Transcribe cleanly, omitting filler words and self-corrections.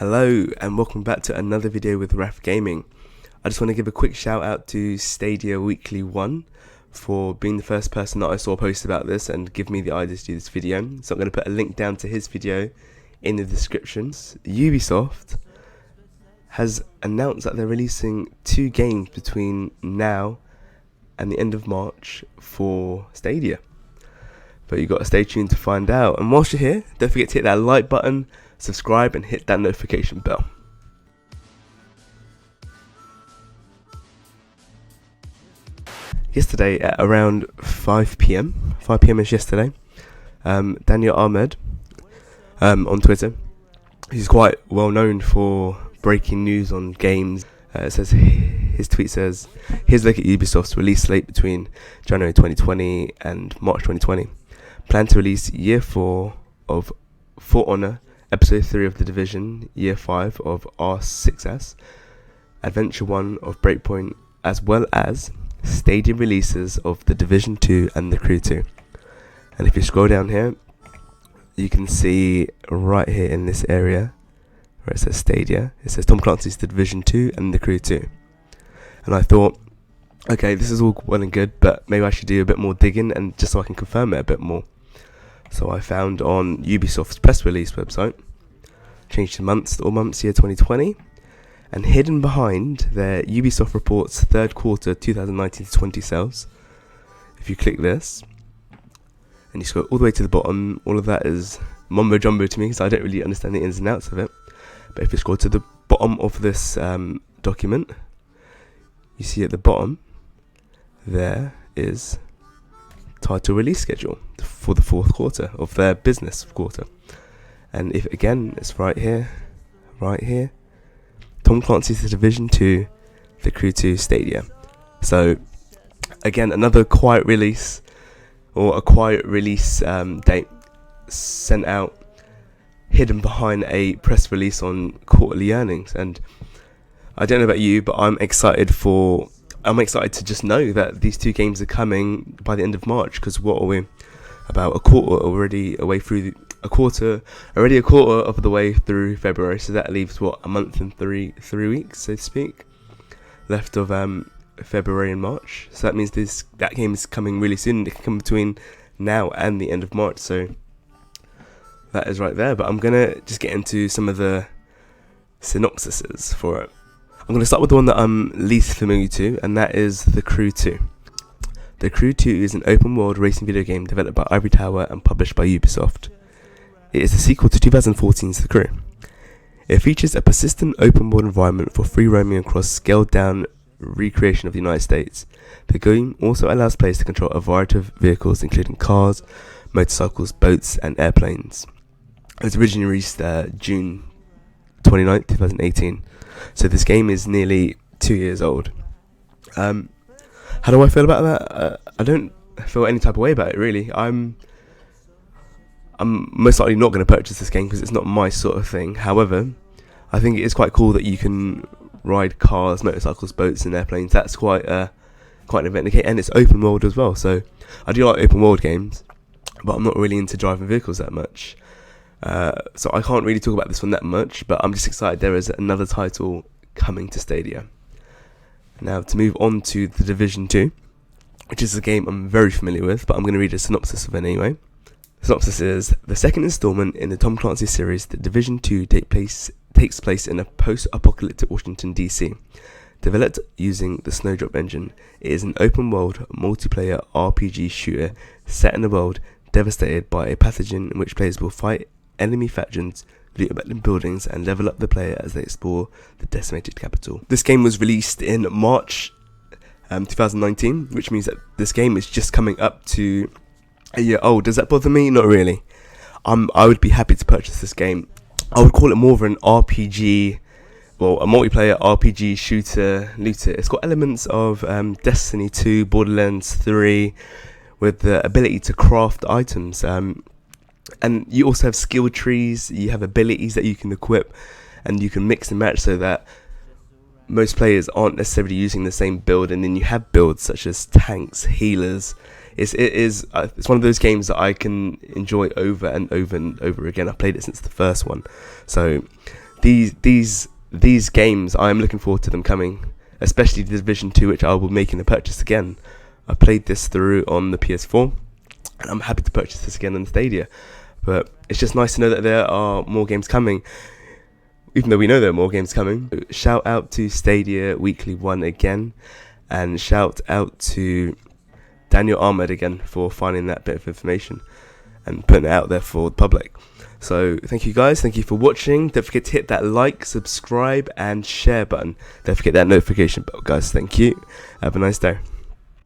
Hello and welcome back to another video with Raf Gaming. I just want to give a quick shout out to Stadia Weekly 1 for being the first person that I saw post about this and give me the idea to do this video. So I'm going to put a link down to his video in the descriptions. Ubisoft has announced that they're releasing 2 games between now and the end of March for Stadia. But you've got to stay tuned to find out. And whilst you're here, don't forget to hit that like button, subscribe and hit that notification bell. Yesterday at around 5 p.m. is yesterday, Daniel Ahmed on Twitter, he's quite well known for breaking news on games. His tweet says, "Here's a look at Ubisoft's release slate between January 2020 and March 2020. Plan to release Year 4 of For Honor, Episode 3 of The Division, Year 5 of R6S, Adventure 1 of Breakpoint, as well as Stadia releases of The Division 2 and The Crew 2. And if you scroll down here, you can see right here in this area where it says Stadia, it says Tom Clancy's The Division 2 and The Crew 2. And I thought, okay, this is all well and good, but maybe I should do a bit more digging and just so I can confirm it a bit more. So I found on Ubisoft's press release website, changed the months, all months, year 2020, and hidden behind their Ubisoft reports third quarter 2019-20 sales. If you click this, and you scroll all the way to the bottom, all of that is mumbo jumbo to me because I don't really understand the ins and outs of it. But if you scroll to the bottom of this document, you see at the bottom, there is title release schedule for the fourth quarter of their business quarter. And if again, it's right here, Tom Clancy's The Division 2, The Crew 2, Stadia. So again, another quiet release, or a quiet release date sent out, hidden behind a press release on quarterly earnings. And I don't know about you, but I'm excited to just know that these 2 games are coming by the end of March, because what are we, about a quarter already a quarter of the way through February, so that leaves a month and three weeks, so to speak, left of February and March. So that means that game is coming really soon. It can come between now and the end of March, so that is right there. But I'm gonna just get into some of the synopsises for it. I'm going to start with the one that I'm least familiar to, and that is The Crew 2. The Crew 2 is an open-world racing video game developed by Ivory Tower and published by Ubisoft. It is a sequel to 2014's The Crew. It features a persistent open-world environment for free roaming across scaled-down recreation of the United States. The game also allows players to control a variety of vehicles, including cars, motorcycles, boats, and airplanes. It was originally released June 29th, 2018. So this game is nearly 2 years old. How do I feel about that? I don't feel any type of way about it, really. I'm most likely not going to purchase this game because it's not my sort of thing. However, I think it is quite cool that you can ride cars, motorcycles, boats and airplanes. That's quite an event, and it's open world as well. So I do like open world games, but I'm not really into driving vehicles that much. So I can't really talk about this one that much, but I'm just excited there is another title coming to Stadia. Now to move on to The Division 2, which is a game I'm very familiar with, but I'm going to read a synopsis of it anyway. The synopsis is, the second installment in the Tom Clancy series, The Division 2 takes place in a post-apocalyptic Washington DC. Developed using the Snowdrop engine, it is an open-world, multiplayer RPG shooter set in a world devastated by a pathogen in which players will fight enemy factions, loot abandoned buildings, and level up the player as they explore the decimated capital. This game was released in March 2019, which means that this game is just coming up to a year old. Does that bother me? Not really. I would be happy to purchase this game. I would call it more of an RPG, well, a multiplayer RPG shooter looter. It's got elements of Destiny 2, Borderlands 3, with the ability to craft items. And you also have skill trees, you have abilities that you can equip, and you can mix and match so that most players aren't necessarily using the same build, and then you have builds such as tanks, healers. It's one of those games that I can enjoy over and over and over again. I've played it since the first one. So these games, I am looking forward to them coming, especially the Division 2, which I will be making a purchase again. I played this through on the PS4, and I'm happy to purchase this again on Stadia. But it's just nice to know that there are more games coming, even though we know there are more games coming. Shout out to Stadia Weekly 1 again, and shout out to Daniel Ahmed again for finding that bit of information and putting it out there for the public. So thank you guys, thank you for watching. Don't forget to hit that like, subscribe and share button. Don't forget that notification bell, guys. Thank you. Have a nice day.